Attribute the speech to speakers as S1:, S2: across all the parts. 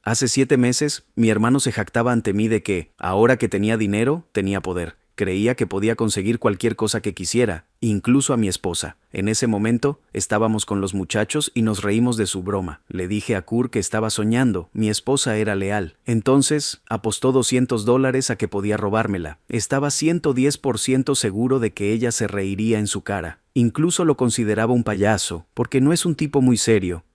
S1: Hace 7 meses, mi hermano se jactaba ante mí de que, ahora que tenía dinero, tenía poder. Creía que podía conseguir cualquier cosa que quisiera, incluso a mi esposa. En ese momento, estábamos con los muchachos y nos reímos de su broma. Le dije a Kurt que estaba soñando, mi esposa era leal. Entonces, apostó $200 a que podía robármela. Estaba 110% seguro de que ella se reiría en su cara. Incluso lo consideraba un payaso, porque no es un tipo muy serio.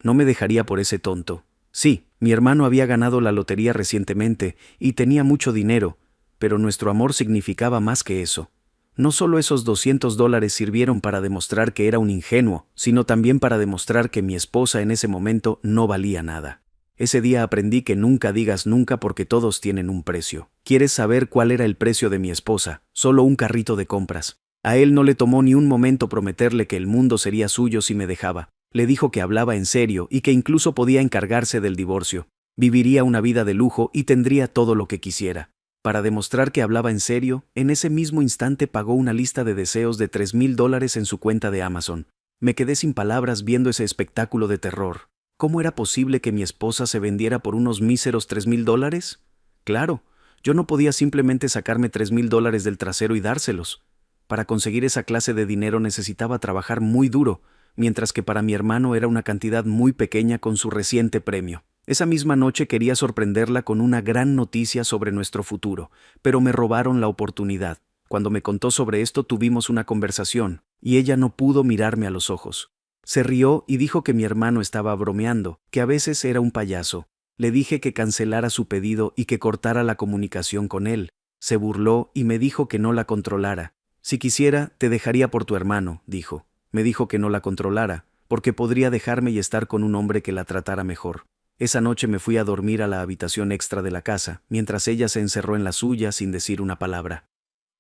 S1: No me dejaría por ese tonto. Sí, mi hermano había ganado la lotería recientemente y tenía mucho dinero, pero nuestro amor significaba más que eso. No solo esos $200 sirvieron para demostrar que era un ingenuo, sino también para demostrar que mi esposa en ese momento no valía nada. Ese día aprendí que nunca digas nunca porque todos tienen un precio. ¿Quieres saber cuál era el precio de mi esposa? Solo un carrito de compras. A él no le tomó ni un momento prometerle que el mundo sería suyo si me dejaba. Le dijo que hablaba en serio y que incluso podía encargarse del divorcio. Viviría una vida de lujo y tendría todo lo que quisiera. Para demostrar que hablaba en serio, en ese mismo instante pagó una lista de deseos de $3,000 en su cuenta de Amazon. Me quedé sin palabras viendo ese espectáculo de terror. ¿Cómo era posible que mi esposa se vendiera por unos míseros $3,000? Claro, yo no podía simplemente sacarme $3,000 del trasero y dárselos. Para conseguir esa clase de dinero necesitaba trabajar muy duro, mientras que para mi hermano era una cantidad muy pequeña con su reciente premio. Esa misma noche quería sorprenderla con una gran noticia sobre nuestro futuro, pero me robaron la oportunidad. Cuando me contó sobre esto tuvimos una conversación, y ella no pudo mirarme a los ojos. Se rió y dijo que mi hermano estaba bromeando, que a veces era un payaso. Le dije que cancelara su pedido y que cortara la comunicación con él. Se burló y me dijo que no la controlara. Si quisiera, te dejaría por tu hermano, dijo. Me dijo que no la controlara, porque podría dejarme y estar con un hombre que la tratara mejor. Esa noche me fui a dormir a la habitación extra de la casa, mientras ella se encerró en la suya sin decir una palabra.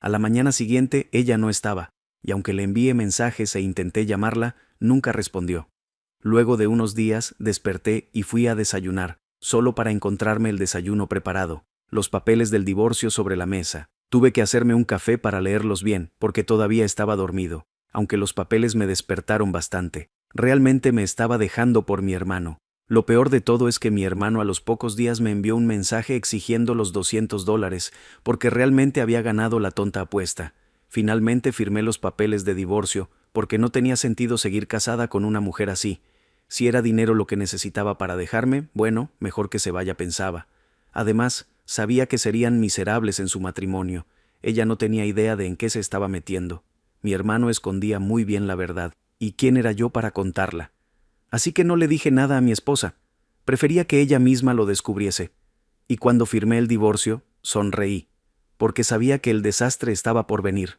S1: A la mañana siguiente ella no estaba, y aunque le envié mensajes e intenté llamarla, nunca respondió. Luego de unos días desperté y fui a desayunar, solo para encontrarme el desayuno preparado, los papeles del divorcio sobre la mesa. Tuve que hacerme un café para leerlos bien, porque todavía estaba dormido, aunque los papeles me despertaron bastante. Realmente me estaba dejando por mi hermano. Lo peor de todo es que mi hermano a los pocos días me envió un mensaje exigiendo los $200, porque realmente había ganado la tonta apuesta. Finalmente firmé los papeles de divorcio, porque no tenía sentido seguir casada con una mujer así. Si era dinero lo que necesitaba para dejarme, bueno, mejor que se vaya, pensaba. Además, sabía que serían miserables en su matrimonio. Ella no tenía idea de en qué se estaba metiendo. Mi hermano escondía muy bien la verdad, ¿y quién era yo para contarla? Así que no le dije nada a mi esposa. Prefería que ella misma lo descubriese. Y cuando firmé el divorcio, sonreí, porque sabía que el desastre estaba por venir.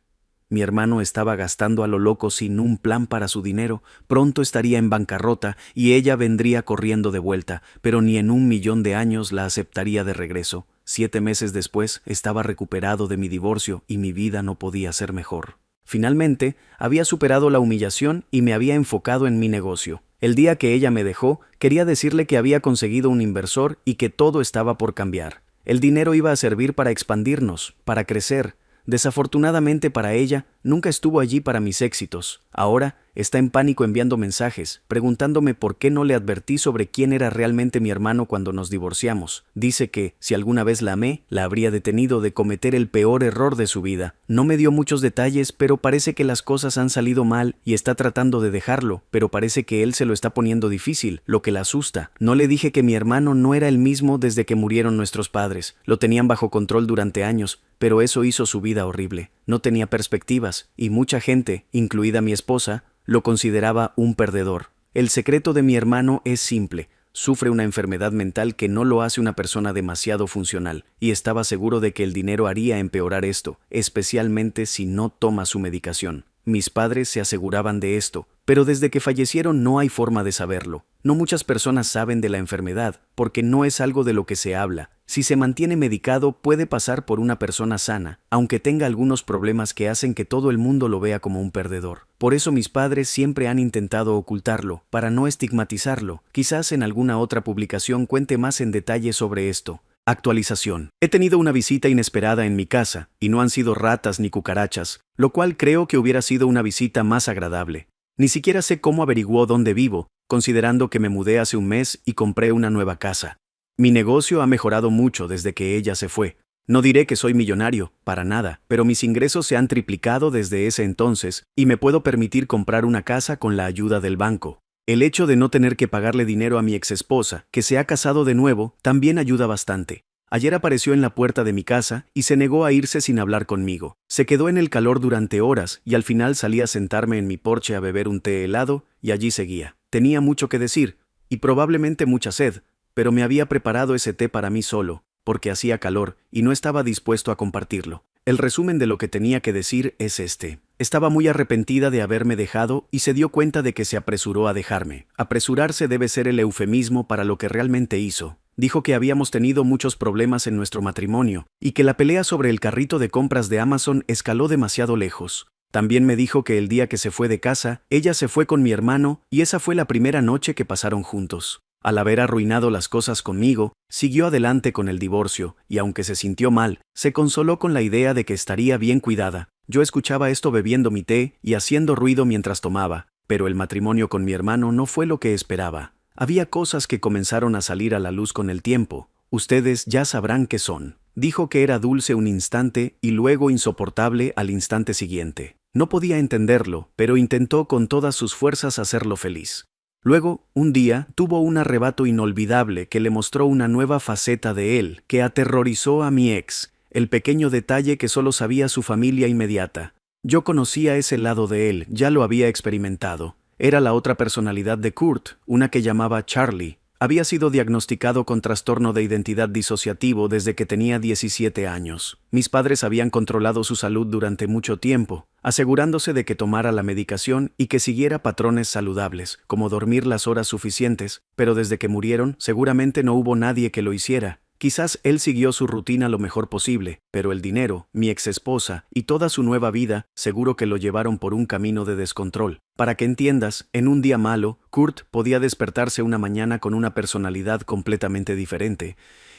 S1: Mi hermano estaba gastando a lo loco sin un plan para su dinero, pronto estaría en bancarrota y ella vendría corriendo de vuelta, pero ni en 1,000,000 de años la aceptaría de regreso. 7 meses después, estaba recuperado de mi divorcio y mi vida no podía ser mejor. Finalmente, había superado la humillación y me había enfocado en mi negocio. El día que ella me dejó, quería decirle que había conseguido un inversor y que todo estaba por cambiar. El dinero iba a servir para expandirnos, para crecer. Desafortunadamente para ella, nunca estuvo allí para mis éxitos. Ahora está en pánico enviando mensajes, preguntándome por qué no le advertí sobre quién era realmente mi hermano cuando nos divorciamos. Dice que, si alguna vez la amé, la habría detenido de cometer el peor error de su vida. No me dio muchos detalles, pero parece que las cosas han salido mal y está tratando de dejarlo, pero parece que él se lo está poniendo difícil, lo que la asusta. No le dije que mi hermano no era el mismo desde que murieron nuestros padres. Lo tenían bajo control durante años, pero eso hizo su vida horrible. No tenía perspectivas, y mucha gente, incluida mi esposa, lo consideraba un perdedor. El secreto de mi hermano es simple. Sufre una enfermedad mental que no lo hace una persona demasiado funcional, y estaba seguro de que el dinero haría empeorar esto, especialmente si no toma su medicación. Mis padres se aseguraban de esto, pero desde que fallecieron no hay forma de saberlo. No muchas personas saben de la enfermedad, porque no es algo de lo que se habla. Si se mantiene medicado, puede pasar por una persona sana, aunque tenga algunos problemas que hacen que todo el mundo lo vea como un perdedor. Por eso mis padres siempre han intentado ocultarlo, para no estigmatizarlo. Quizás en alguna otra publicación cuente más en detalle sobre esto. Actualización. He tenido una visita inesperada en mi casa, y no han sido ratas ni cucarachas, lo cual creo que hubiera sido una visita más agradable. Ni siquiera sé cómo averiguó dónde vivo, considerando que me mudé hace un mes y compré una nueva casa. Mi negocio ha mejorado mucho desde que ella se fue. No diré que soy millonario, para nada, pero mis ingresos se han triplicado desde ese entonces y me puedo permitir comprar una casa con la ayuda del banco. El hecho de no tener que pagarle dinero a mi exesposa, que se ha casado de nuevo, también ayuda bastante. Ayer apareció en la puerta de mi casa y se negó a irse sin hablar conmigo. Se quedó en el calor durante horas y al final salí a sentarme en mi porche a beber un té helado y allí seguía. Tenía mucho que decir y probablemente mucha sed, pero me había preparado ese té para mí solo, porque hacía calor y no estaba dispuesto a compartirlo. El resumen de lo que tenía que decir es este. Estaba muy arrepentida de haberme dejado y se dio cuenta de que se apresuró a dejarme. Apresurarse debe ser el eufemismo para lo que realmente hizo. Dijo que habíamos tenido muchos problemas en nuestro matrimonio y que la pelea sobre el carrito de compras de Amazon escaló demasiado lejos. También me dijo que el día que se fue de casa, ella se fue con mi hermano y esa fue la primera noche que pasaron juntos. Al haber arruinado las cosas conmigo, siguió adelante con el divorcio, y aunque se sintió mal, se consoló con la idea de que estaría bien cuidada. Yo escuchaba esto bebiendo mi té y haciendo ruido mientras tomaba, pero el matrimonio con mi hermano no fue lo que esperaba. Había cosas que comenzaron a salir a la luz con el tiempo. Ustedes ya sabrán qué son. Dijo que era dulce un instante y luego insoportable al instante siguiente. No podía entenderlo, pero intentó con todas sus fuerzas hacerlo feliz. Luego, un día, tuvo un arrebato inolvidable que le mostró una nueva faceta de él, que aterrorizó a mi ex, el pequeño detalle que solo sabía su familia inmediata. Yo conocía ese lado de él, ya lo había experimentado. Era la otra personalidad de Kurt, una que llamaba Charlie. Había sido diagnosticado con trastorno de identidad disociativo desde que tenía 17 años. Mis padres habían controlado su salud durante mucho tiempo, asegurándose de que tomara la medicación y que siguiera patrones saludables, como dormir las horas suficientes, pero desde que murieron, seguramente no hubo nadie que lo hiciera. Quizás él siguió su rutina lo mejor posible, pero el dinero, mi exesposa y toda su nueva vida, seguro que lo llevaron por un camino de descontrol. Para que entiendas, en un día malo, Kurt podía despertarse una mañana con una personalidad completamente diferente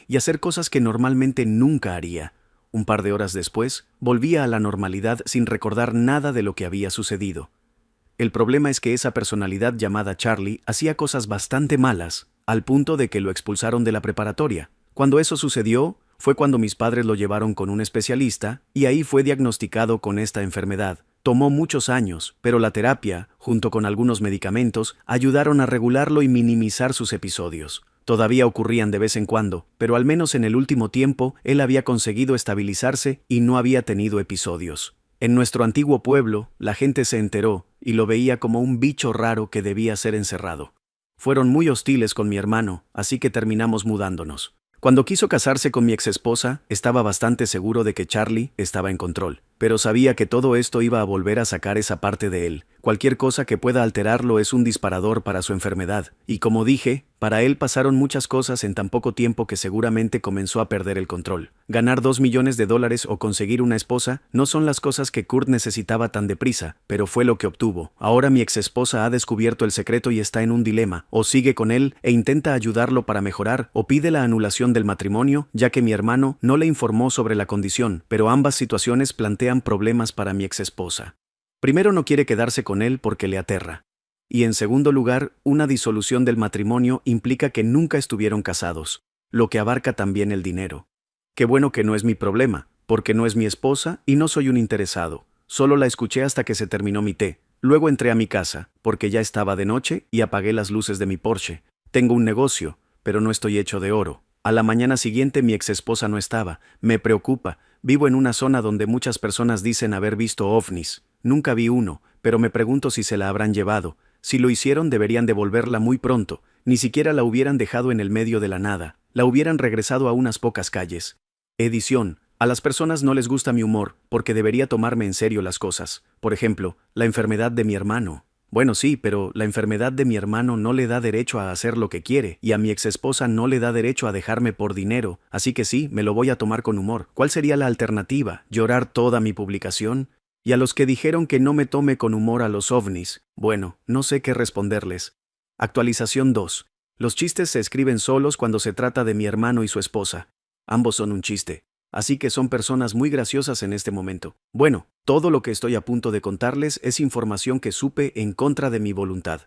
S1: y hacer cosas que normalmente nunca haría. Un par de horas después, volvía a la normalidad sin recordar nada de lo que había sucedido. El problema es que esa personalidad llamada Charlie hacía cosas bastante malas, al punto de que lo expulsaron de la preparatoria. Cuando eso sucedió, fue cuando mis padres lo llevaron con un especialista y ahí fue diagnosticado con esta enfermedad. Tomó muchos años, pero la terapia, junto con algunos medicamentos, ayudaron a regularlo y minimizar sus episodios. Todavía ocurrían de vez en cuando, pero al menos en el último tiempo él había conseguido estabilizarse y no había tenido episodios. En nuestro antiguo pueblo, la gente se enteró y lo veía como un bicho raro que debía ser encerrado. Fueron muy hostiles con mi hermano, así que terminamos mudándonos. Cuando quiso casarse con mi exesposa, estaba bastante seguro de que Charlie estaba en control, pero sabía que todo esto iba a volver a sacar esa parte de él. Cualquier cosa que pueda alterarlo es un disparador para su enfermedad, y como dije, para él pasaron muchas cosas en tan poco tiempo que seguramente comenzó a perder el control. Ganar $2 millones o conseguir una esposa no son las cosas que Kurt necesitaba tan deprisa, pero fue lo que obtuvo. Ahora mi exesposa ha descubierto el secreto y está en un dilema: o sigue con él e intenta ayudarlo para mejorar, o pide la anulación del matrimonio, ya que mi hermano no le informó sobre la condición, pero ambas situaciones plantean problemas para mi exesposa. Primero, no quiere quedarse con él porque le aterra. Y en segundo lugar, una disolución del matrimonio implica que nunca estuvieron casados, lo que abarca también el dinero. Qué bueno que no es mi problema, porque no es mi esposa y no soy un interesado. Solo la escuché hasta que se terminó mi té. Luego entré a mi casa, porque ya estaba de noche, y apagué las luces de mi Porsche. Tengo un negocio, pero no estoy hecho de oro. A la mañana siguiente mi exesposa no estaba. Me preocupa. Vivo en una zona donde muchas personas dicen haber visto ovnis. Nunca vi uno, pero me pregunto si se la habrán llevado. Si lo hicieron, deberían devolverla muy pronto. Ni siquiera la hubieran dejado en el medio de la nada. La hubieran regresado a unas pocas calles. Edición. A las personas no les gusta mi humor, porque debería tomarme en serio las cosas. Por ejemplo, la enfermedad de mi hermano. Bueno, sí, pero la enfermedad de mi hermano no le da derecho a hacer lo que quiere, y a mi exesposa no le da derecho a dejarme por dinero, así que sí, me lo voy a tomar con humor. ¿Cuál sería la alternativa? ¿Llorar toda mi publicación? Y a los que dijeron que no me tome con humor a los ovnis, bueno, no sé qué responderles. Actualización 2. Los chistes se escriben solos cuando se trata de mi hermano y su esposa. Ambos son un chiste. Así que son personas muy graciosas en este momento. Bueno, todo lo que estoy a punto de contarles es información que supe en contra de mi voluntad.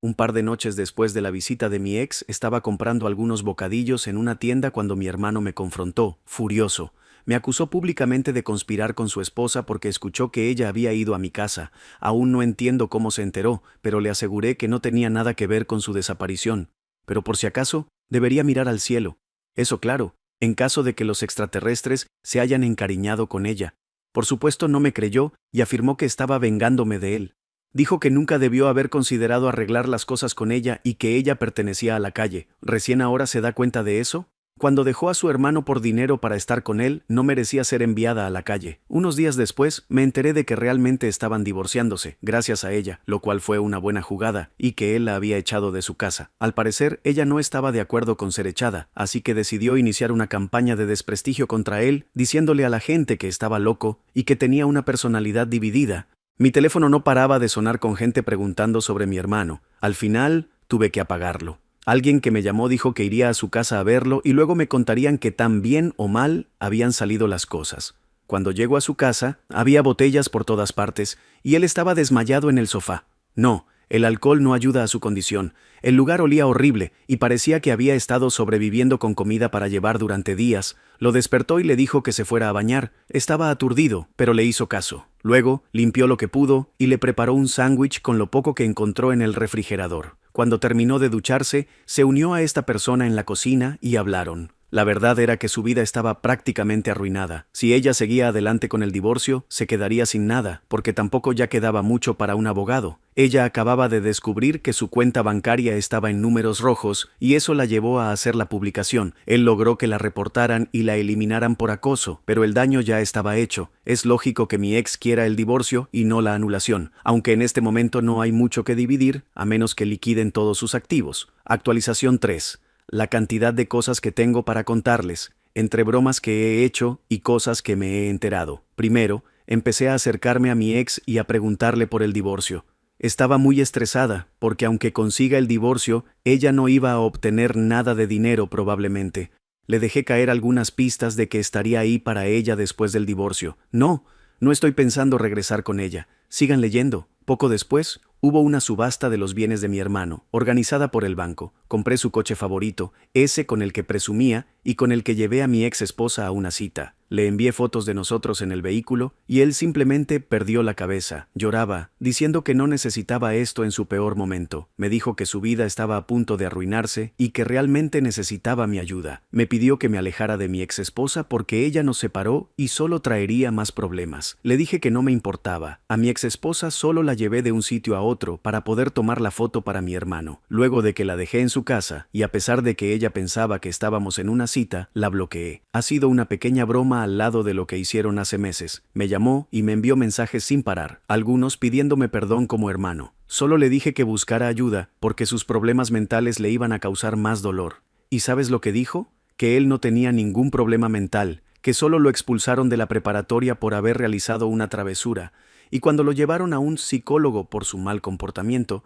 S1: Un par de noches después de la visita de mi ex, estaba comprando algunos bocadillos en una tienda cuando mi hermano me confrontó, furioso. Me acusó públicamente de conspirar con su esposa porque escuchó que ella había ido a mi casa. Aún no entiendo cómo se enteró, pero le aseguré que no tenía nada que ver con su desaparición. Pero por si acaso, debería mirar al cielo. Eso claro, en caso de que los extraterrestres se hayan encariñado con ella. Por supuesto no me creyó y afirmó que estaba vengándome de él. Dijo que nunca debió haber considerado arreglar las cosas con ella y que ella pertenecía a la calle. ¿Recién ahora se da cuenta de eso? Cuando dejó a su hermano por dinero para estar con él, no merecía ser enviada a la calle. Unos días después, me enteré de que realmente estaban divorciándose, gracias a ella, lo cual fue una buena jugada, y que él la había echado de su casa. Al parecer, ella no estaba de acuerdo con ser echada, así que decidió iniciar una campaña de desprestigio contra él, diciéndole a la gente que estaba loco y que tenía una personalidad dividida. Mi teléfono no paraba de sonar con gente preguntando sobre mi hermano. Al final, tuve que apagarlo. Alguien que me llamó dijo que iría a su casa a verlo y luego me contarían que tan bien o mal habían salido las cosas. Cuando llego a su casa, había botellas por todas partes y él estaba desmayado en el sofá. No, el alcohol no ayuda a su condición. El lugar olía horrible y parecía que había estado sobreviviendo con comida para llevar durante días. Lo despertó y le dijo que se fuera a bañar. Estaba aturdido, pero le hizo caso. Luego, limpió lo que pudo y le preparó un sándwich con lo poco que encontró en el refrigerador. Cuando terminó de ducharse, se unió a esta persona en la cocina y hablaron. La verdad era que su vida estaba prácticamente arruinada. Si ella seguía adelante con el divorcio, se quedaría sin nada, porque tampoco ya quedaba mucho para un abogado. Ella acababa de descubrir que su cuenta bancaria estaba en números rojos y eso la llevó a hacer la publicación. Él logró que la reportaran y la eliminaran por acoso, pero el daño ya estaba hecho. Es lógico que mi ex quiera el divorcio y no la anulación, aunque en este momento no hay mucho que dividir, a menos que liquiden todos sus activos. Actualización 3. La cantidad de cosas que tengo para contarles, entre bromas que he hecho y cosas que me he enterado. Primero, empecé a acercarme a mi ex y a preguntarle por el divorcio. Estaba muy estresada, porque aunque consiga el divorcio, ella no iba a obtener nada de dinero probablemente. Le dejé caer algunas pistas de que estaría ahí para ella después del divorcio. No estoy pensando regresar con ella. Sigan leyendo. Poco después, hubo una subasta de los bienes de mi hermano, organizada por el banco. Compré su coche favorito, ese con el que presumía y con el que llevé a mi ex esposa a una cita. Le envié fotos de nosotros en el vehículo y él simplemente perdió la cabeza. Lloraba, diciendo que no necesitaba esto en su peor momento. Me dijo que su vida estaba a punto de arruinarse y que realmente necesitaba mi ayuda. Me pidió que me alejara de mi ex esposa porque ella nos separó y solo traería más problemas. Le dije que no me importaba. A mi ex esposa solo la llevé de un sitio a otro para poder tomar la foto para mi hermano. Luego de que la dejé en su casa, y a pesar de que ella pensaba que estábamos en una cita, la bloqueé. Ha sido una pequeña broma al lado de lo que hicieron hace meses. Me llamó y me envió mensajes sin parar, algunos pidiéndome perdón como hermano. Solo le dije que buscara ayuda porque sus problemas mentales le iban a causar más dolor. ¿Y sabes lo que dijo? Que él no tenía ningún problema mental, que solo lo expulsaron de la preparatoria por haber realizado una travesura, y cuando lo llevaron a un psicólogo por su mal comportamiento,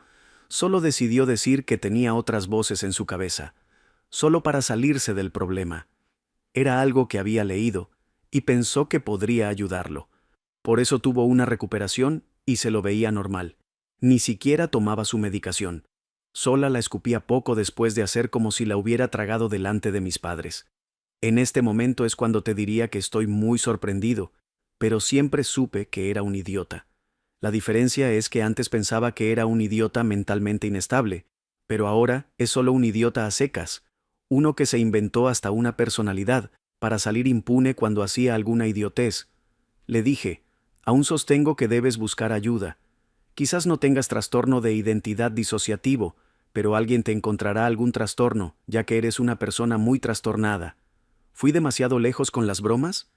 S1: solo decidió decir que tenía otras voces en su cabeza, solo para salirse del problema. Era algo que había leído, y pensó que podría ayudarlo. Por eso tuvo una recuperación y se lo veía normal. Ni siquiera tomaba su medicación. Sola la escupía poco después de hacer como si la hubiera tragado delante de mis padres. En este momento es cuando te diría que estoy muy sorprendido, pero siempre supe que era un idiota. La diferencia es que antes pensaba que era un idiota mentalmente inestable, pero ahora es solo un idiota a secas, uno que se inventó hasta una personalidad para salir impune cuando hacía alguna idiotez. Le dije, aún sostengo que debes buscar ayuda. Quizás no tengas trastorno de identidad disociativo, pero alguien te encontrará algún trastorno, ya que eres una persona muy trastornada. ¿Fui demasiado lejos con las bromas?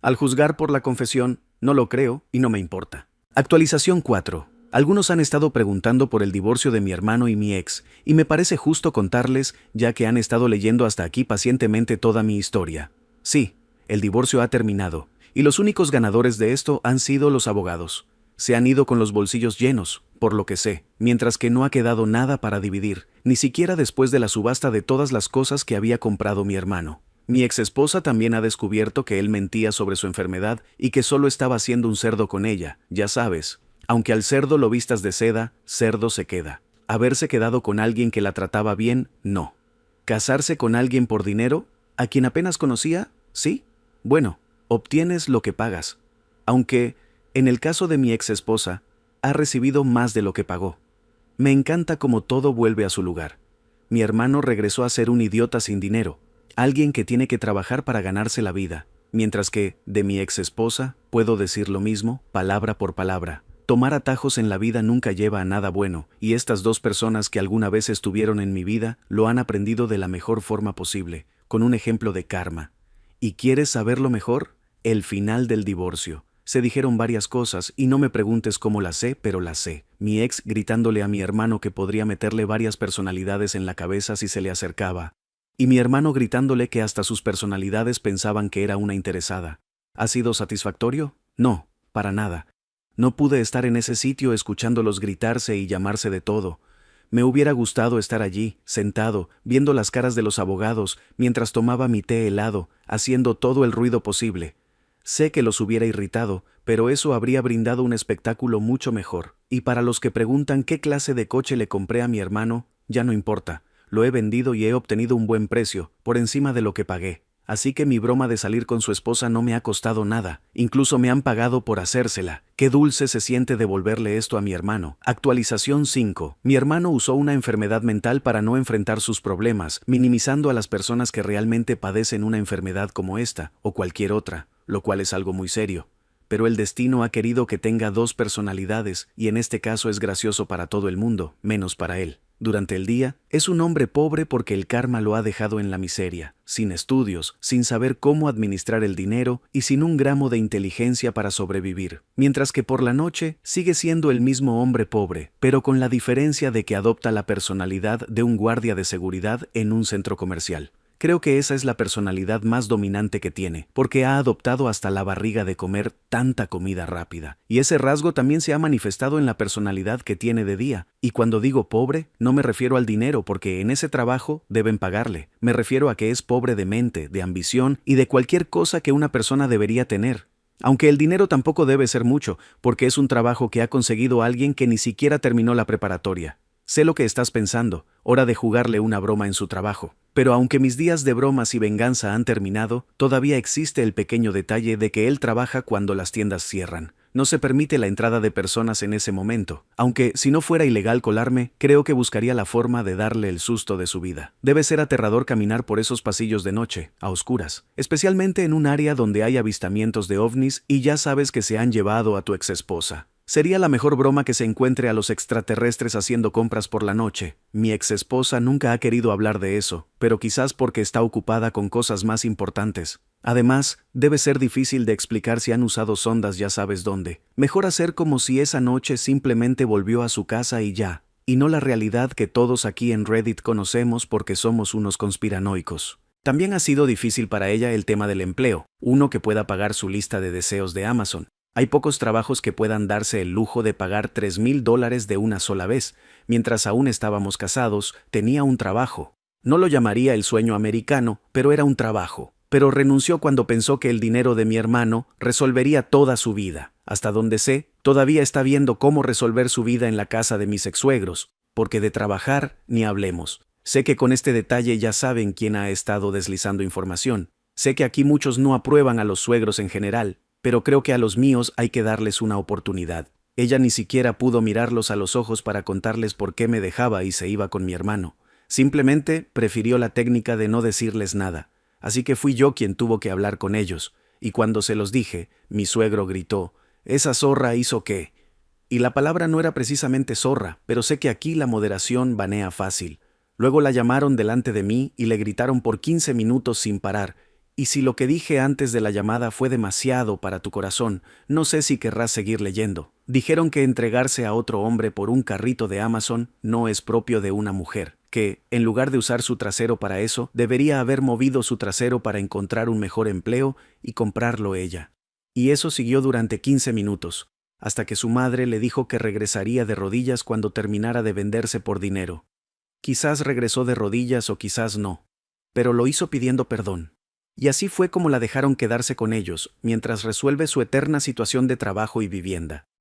S1: Al juzgar por la confesión, no lo creo y no me importa. Actualización 4. Algunos han estado preguntando por el divorcio de mi hermano y mi ex, y me parece justo contarles, ya que han estado leyendo hasta aquí pacientemente toda mi historia. Sí, el divorcio ha terminado, y los únicos ganadores de esto han sido los abogados. Se han ido con los bolsillos llenos, por lo que sé, mientras que no ha quedado nada para dividir, ni siquiera después de la subasta de todas las cosas que había comprado mi hermano. Mi exesposa también ha descubierto que él mentía sobre su enfermedad y que solo estaba haciendo un cerdo con ella, ya sabes. Aunque al cerdo lo vistas de seda, cerdo se queda. ¿Haberse quedado con alguien que la trataba bien? No. ¿Casarse con alguien por dinero? ¿A quien apenas conocía? Sí. Bueno, obtienes lo que pagas. Aunque, en el caso de mi ex esposa, ha recibido más de lo que pagó. Me encanta cómo todo vuelve a su lugar. Mi hermano regresó a ser un idiota sin dinero, alguien que tiene que trabajar para ganarse la vida, mientras que, de mi ex esposa, puedo decir lo mismo, palabra por palabra. Tomar atajos en la vida nunca lleva a nada bueno, y estas dos personas que alguna vez estuvieron en mi vida lo han aprendido de la mejor forma posible, con un ejemplo de karma. ¿Y quieres saberlo mejor? El final del divorcio. Se dijeron varias cosas y no me preguntes cómo las sé, pero las sé. Mi ex gritándole a mi hermano que podría meterle varias personalidades en la cabeza si se le acercaba. Y mi hermano gritándole que hasta sus personalidades pensaban que era una interesada. ¿Ha sido satisfactorio? No, para nada. No pude estar en ese sitio escuchándolos gritarse y llamarse de todo. Me hubiera gustado estar allí, sentado, viendo las caras de los abogados, mientras tomaba mi té helado, haciendo todo el ruido posible. Sé que los hubiera irritado, pero eso habría brindado un espectáculo mucho mejor. Y para los que preguntan qué clase de coche le compré a mi hermano, ya no importa. Lo he vendido y he obtenido un buen precio, por encima de lo que pagué. Así que mi broma de salir con su esposa no me ha costado nada, incluso me han pagado por hacérsela. Qué dulce se siente devolverle esto a mi hermano. Actualización 5. Mi hermano usó una enfermedad mental para no enfrentar sus problemas, minimizando a las personas que realmente padecen una enfermedad como esta, o cualquier otra, lo cual es algo muy serio. Pero el destino ha querido que tenga dos personalidades, y en este caso es gracioso para todo el mundo, menos para él. Durante el día, es un hombre pobre porque el karma lo ha dejado en la miseria, sin estudios, sin saber cómo administrar el dinero y sin un gramo de inteligencia para sobrevivir. Mientras que por la noche, sigue siendo el mismo hombre pobre, pero con la diferencia de que adopta la personalidad de un guardia de seguridad en un centro comercial. Creo que esa es la personalidad más dominante que tiene, porque ha adoptado hasta la barriga de comer tanta comida rápida. Y ese rasgo también se ha manifestado en la personalidad que tiene de día. Y cuando digo pobre, no me refiero al dinero, porque en ese trabajo deben pagarle. Me refiero a que es pobre de mente, de ambición y de cualquier cosa que una persona debería tener. Aunque el dinero tampoco debe ser mucho, porque es un trabajo que ha conseguido alguien que ni siquiera terminó la preparatoria. Sé lo que estás pensando, hora de jugarle una broma en su trabajo. Pero aunque mis días de bromas y venganza han terminado, todavía existe el pequeño detalle de que él trabaja cuando las tiendas cierran. No se permite la entrada de personas en ese momento. Aunque, si no fuera ilegal colarme, creo que buscaría la forma de darle el susto de su vida. Debe ser aterrador caminar por esos pasillos de noche, a oscuras, especialmente en un área donde hay avistamientos de ovnis y ya sabes que se han llevado a tu exesposa. Sería la mejor broma que se encuentre a los extraterrestres haciendo compras por la noche. Mi exesposa nunca ha querido hablar de eso, pero quizás porque está ocupada con cosas más importantes. Además, debe ser difícil de explicar si han usado sondas ya sabes dónde. Mejor hacer como si esa noche simplemente volvió a su casa y ya, y no la realidad que todos aquí en Reddit conocemos porque somos unos conspiranoicos. También ha sido difícil para ella el tema del empleo, uno que pueda pagar su lista de deseos de Amazon. Hay pocos trabajos que puedan darse el lujo de pagar $3,000 de una sola vez. Mientras aún estábamos casados, tenía un trabajo. No lo llamaría el sueño americano, pero era un trabajo. Pero renunció cuando pensó que el dinero de mi hermano resolvería toda su vida. Hasta donde sé, todavía está viendo cómo resolver su vida en la casa de mis exsuegros, porque de trabajar ni hablemos. Sé que con este detalle ya saben quién ha estado deslizando información. Sé que aquí muchos no aprueban a los suegros en general, pero creo que a los míos hay que darles una oportunidad. Ella ni siquiera pudo mirarlos a los ojos para contarles por qué me dejaba y se iba con mi hermano. Simplemente prefirió la técnica de no decirles nada. Así que fui yo quien tuvo que hablar con ellos. Y cuando se los dije, mi suegro gritó, «¿Esa zorra hizo qué?». Y la palabra no era precisamente zorra, pero sé que aquí la moderación banea fácil. Luego la llamaron delante de mí y le gritaron por 15 minutos sin parar. Y si lo que dije antes de la llamada fue demasiado para tu corazón, no sé si querrás seguir leyendo. Dijeron que entregarse a otro hombre por un carrito de Amazon no es propio de una mujer, que, en lugar de usar su trasero para eso, debería haber movido su trasero para encontrar un mejor empleo y comprarlo ella. Y eso siguió durante 15 minutos, hasta que su madre le dijo que regresaría de rodillas cuando terminara de venderse por dinero. Quizás regresó de rodillas o quizás no, pero lo hizo pidiendo perdón. Y así fue como la dejaron quedarse con ellos, mientras resuelve su eterna situación de trabajo y vivienda.